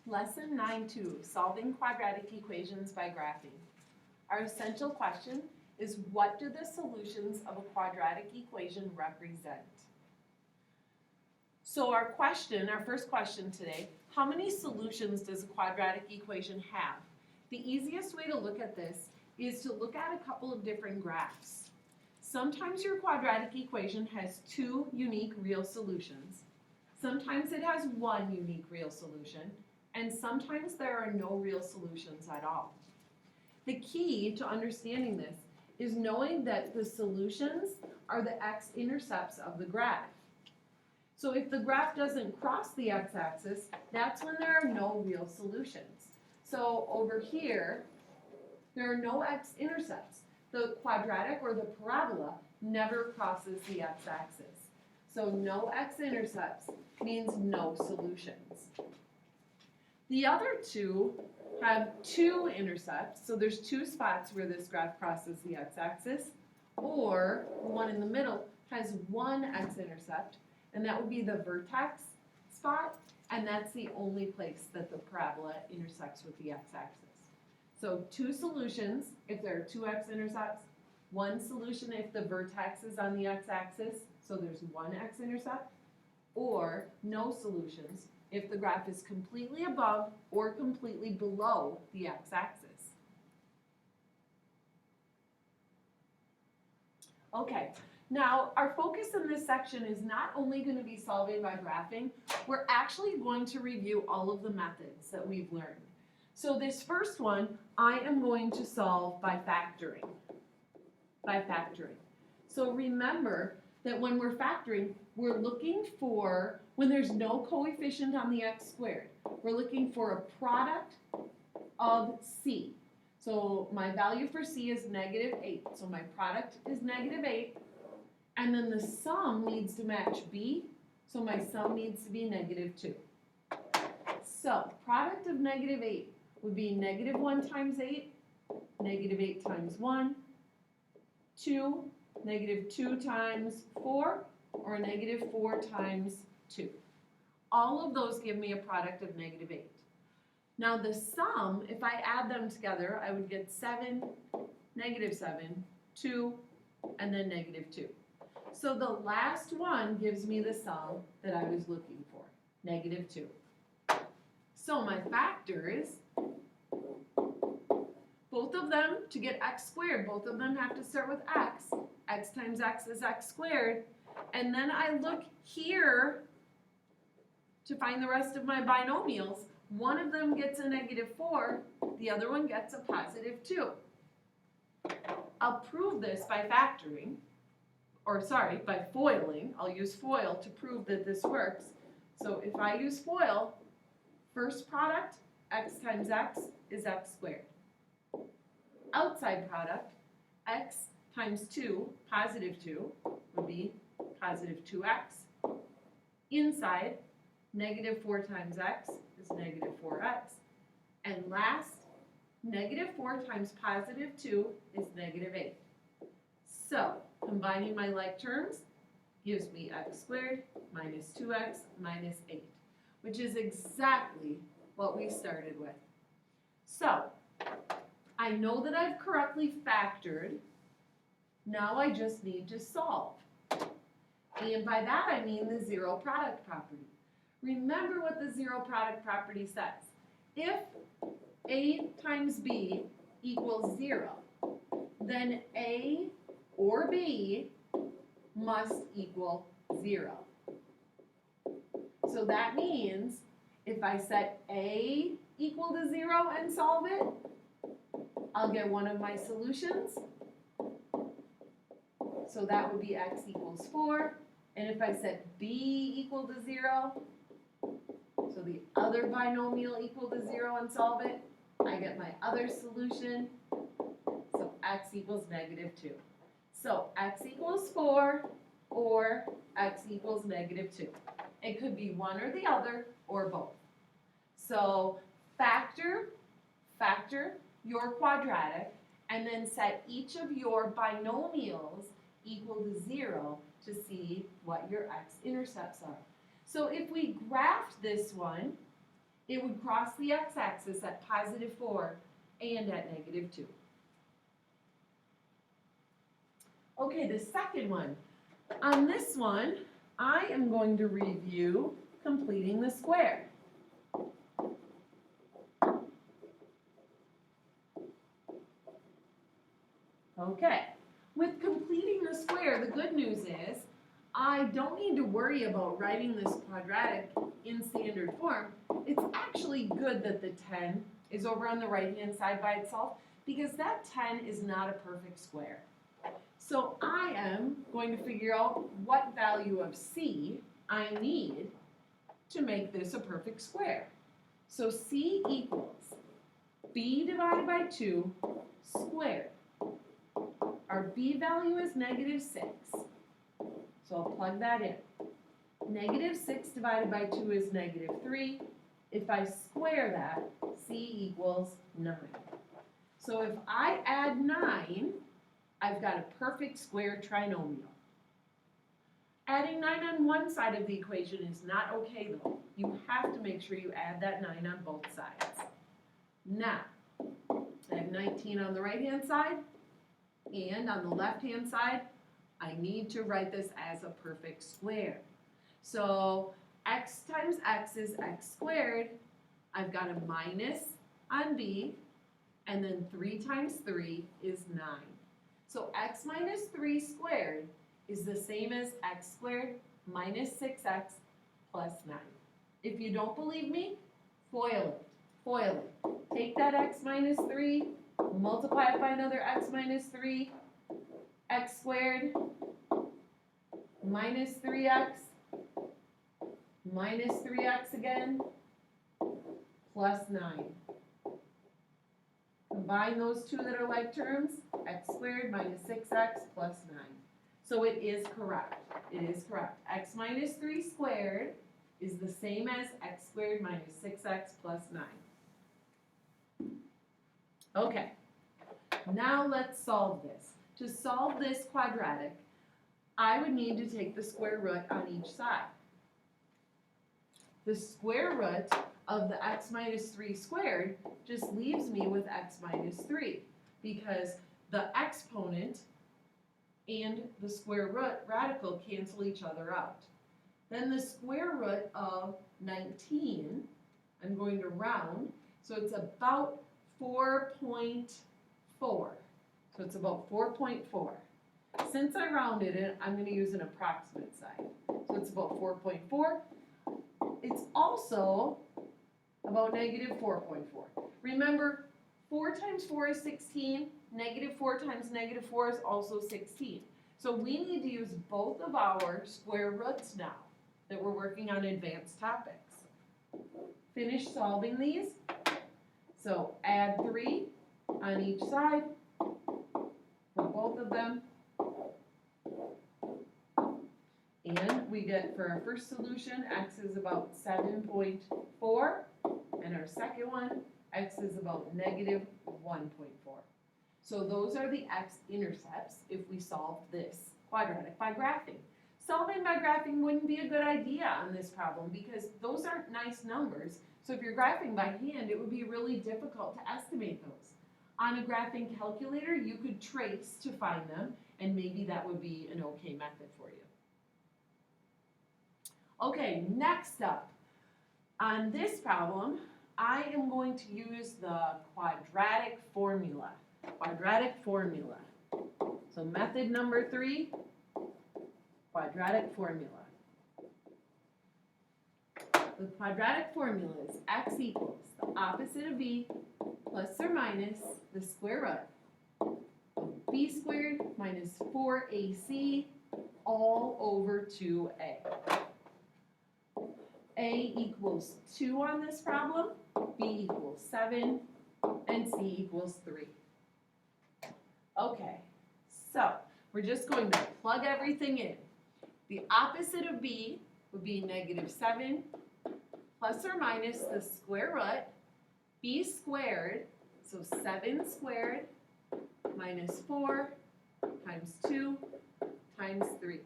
Lesson 9-2, Solving Quadratic Equations by Graphing. Our essential question is, what do the solutions of a quadratic equation represent? So our first question today, how many solutions does a quadratic equation have? The easiest way to look at this is to look at a couple of different graphs. Sometimes your quadratic equation has two unique real solutions. Sometimes it has one unique real solution. And sometimes there are no real solutions at all. The key to understanding this is knowing that the solutions are the x-intercepts of the graph. So if the graph doesn't cross the x-axis, that's when there are no real solutions. So over here, there are no x-intercepts. The quadratic or the parabola never crosses the x-axis. So no x-intercepts means no solutions. The other two have two intercepts, so there's two spots where this graph crosses the x-axis, or the one in the middle has one x-intercept, and that would be the vertex spot, and that's the only place that the parabola intersects with the x-axis. So two solutions if there are two x-intercepts, one solution if the vertex is on the x-axis, so there's one x-intercept, or no solutions if the graph is completely above or completely below the x-axis. Okay, now our focus in this section is not only going to be solving by graphing, we're actually going to review all of the methods that we've learned. So this first one, I am going to solve by factoring. So remember that when we're factoring, we're looking for, when there's no coefficient on the x squared, we're looking for a product of c. So my value for c is -8. So my product is -8. And then the sum needs to match b. So my sum needs to be -2. So product of -8 would be -1 times 8, -8 times 1, 2, -2 times 4, or -4 times 2. All of those give me a product of -8. Now the sum, if I add them together, I would get 7, -7, 2, and then -2. So the last one gives me the sum that I was looking for, -2. So my factors, both of them, to get x squared, both of them have to start with x. X times x is x squared. And then I look here to find the rest of my binomials. One of them gets a -4, the other one gets a +2. I'll prove this by factoring, by foiling. I'll use FOIL to prove that this works. So if I use FOIL, first product, x times x is x squared. Outside product, x times 2, +2, would be +2x. Inside, -4 times x is -4x. And last, -4 times +2 is -8. So, combining my like terms gives me x squared minus 2x minus 8, which is exactly what we started with. So, I know that I've correctly factored. Now I just need to solve. And by that I mean the zero product property. Remember what the zero product property says. If A times B equals 0, then A or B must equal 0. So that means if I set A equal to 0 and solve it, I'll get one of my solutions. So that would be x equals 4. And if I set b equal to 0, so the other binomial equal to 0 and solve it, I get my other solution. So x equals -2. So x equals 4 or x equals -2. It could be one or the other or both. So factor your quadratic and then set each of your binomials equal to 0 to see what your x-intercepts are. So if we graphed this one, It would cross the x-axis at +4 and at -2. Okay, the second one. On this one, I am going to review completing the square. Okay, with completing the square, the good news is I don't need to worry about writing this quadratic in standard form. It's actually good that the 10 is over on the right-hand side by itself because that 10 is not a perfect square. So I am going to figure out what value of c I need to make this a perfect square. So c equals b divided by 2 squared. Our b value is -6. So I'll plug that in. -6 divided by 2 is -3. If I square that, c equals 9. So if I add 9, I've got a perfect square trinomial. Adding 9 on one side of the equation is not okay though. You have to make sure you add that 9 on both sides. Now, I have 19 on the right-hand side, and on the left-hand side, I need to write this as a perfect square. So x times x is x squared. I've got a minus on b, and then 3 times 3 is 9. So x minus 3 squared is the same as x squared minus 6x plus 9. If you don't believe me, FOIL it. FOIL it. Take that x minus 3, multiply it by another x minus 3, x squared minus 3x minus 3x again plus 9. Combine those two that are like terms, x squared minus 6x plus 9. So it is correct. It is correct. X minus 3 squared is the same as x squared minus 6x plus 9. Okay, now let's solve this. To solve this quadratic, I would need to take the square root on each side. The square root of the x minus 3 squared just leaves me with x minus 3 because the exponent and the square root radical cancel each other out. Then the square root of 19, I'm going to round, so it's about 4.4. So it's about 4.4. Since I rounded it, I'm going to use an approximate sign. So it's about 4.4. It's also about -4.4. Remember, 4 times 4 is 16. -4 times -4 is also 16. So we need to use both of our square roots now that we're working on advanced topics. Finish solving these. So add 3 on each side for both of them. And we get, for our first solution, x is about 7.4. And our second one, x is about -1.4. So those are the x-intercepts if we solve this quadratic by graphing. Solving by graphing wouldn't be a good idea on this problem because those aren't nice numbers. So if you're graphing by hand, it would be really difficult to estimate those. On a graphing calculator, you could trace to find them, and maybe that would be an okay method for you. Okay, next up, on this problem, I am going to use the quadratic formula. Quadratic formula. So method number 3, quadratic formula. The quadratic formula is x equals the opposite of b plus or minus the square root of b squared minus 4ac all over 2a. A equals 2 on this problem, b equals 7, and c equals 3. Okay, so we're just going to plug everything in. The opposite of b would be -7 plus or minus the square root, b squared, so 7 squared minus 4 times 2 times 3.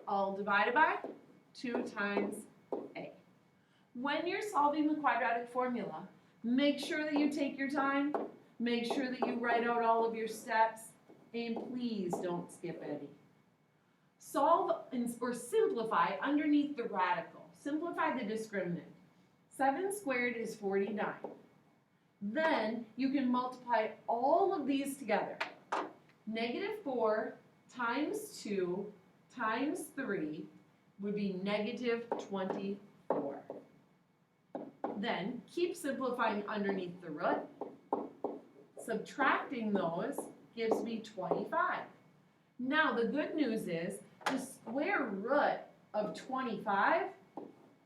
All divided by 2 times a. When you're solving the quadratic formula, make sure that you take your time, make sure that you write out all of your steps, and please don't skip any. Solve or simplify underneath the radical. Simplify the discriminant. 7 squared is 49. Then you can multiply all of these together. -4 times 2 times 3 would be -24. Then keep simplifying underneath the root. Subtracting those gives me 25. Now the good news is the square root of 25,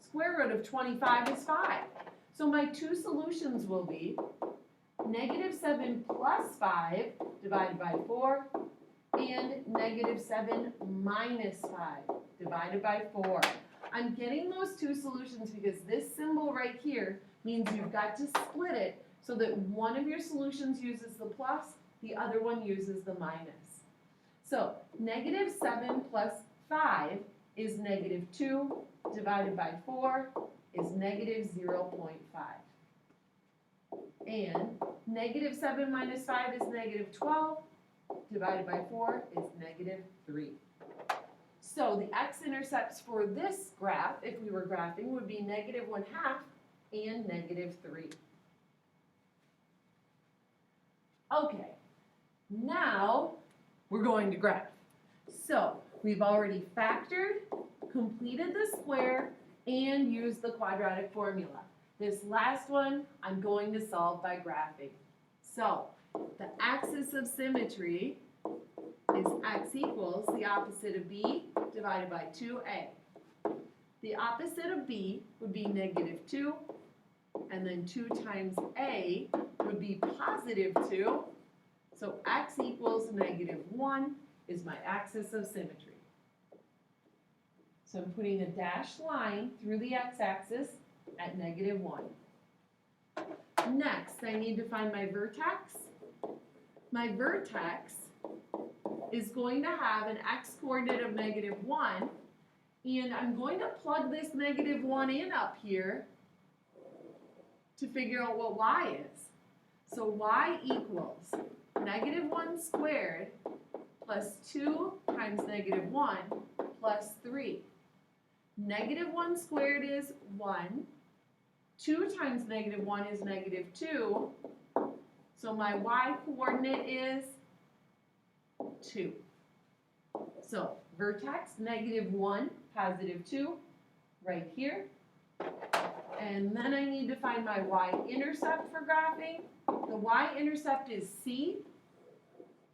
square root of 25 is 5. So my two solutions will be -7 plus 5 divided by 4 and -7 minus 5 divided by 4. I'm getting those two solutions because this symbol right here means you've got to split it so that one of your solutions uses the plus, the other one uses the minus. So -7 plus 5 is -2 divided by 4 is -0.5. And -7 minus 5 is -12 divided by 4 is -3. So the x-intercepts for this graph, if we were graphing, would be -1/2 and -3. Okay, now we're going to graph. So we've already factored, completed the square, and used the quadratic formula. This last one, I'm going to solve by graphing. So the axis of symmetry is x equals the opposite of b divided by 2a. The opposite of b would be -2, and then 2 times a would be +2. So x equals -1 is my axis of symmetry. So I'm putting a dashed line through the x-axis at -1. Next, I need to find my vertex. My vertex is going to have an x-coordinate of -1, and I'm going to plug this -1 in up here to figure out what y is. So y equals -1 squared plus 2 times -1 plus 3. -1 squared is 1. 2 times -1 is -2. So my y-coordinate is 2. So vertex, -1, +2, right here. And then I need to find my y-intercept for graphing. The y-intercept is c.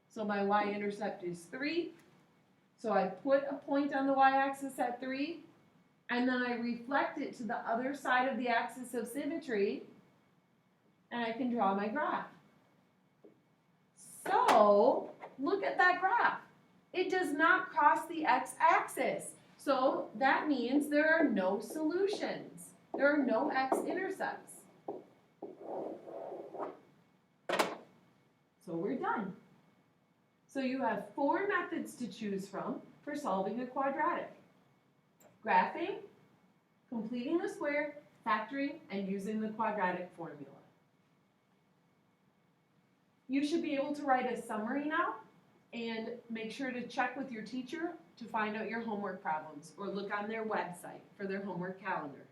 So my y-intercept is 3. So I put a point on the y-axis at 3, and then I reflect it to the other side of the axis of symmetry, and I can draw my graph. So look at that graph. It does not cross the x-axis. So that means there are no solutions. There are no x-intercepts. So we're done. So you have 4 methods to choose from for solving a quadratic: graphing, completing the square, factoring, and using the quadratic formula. You should be able to write a summary now, and make sure to check with your teacher to find out your homework problems, or look on their website for their homework calendar.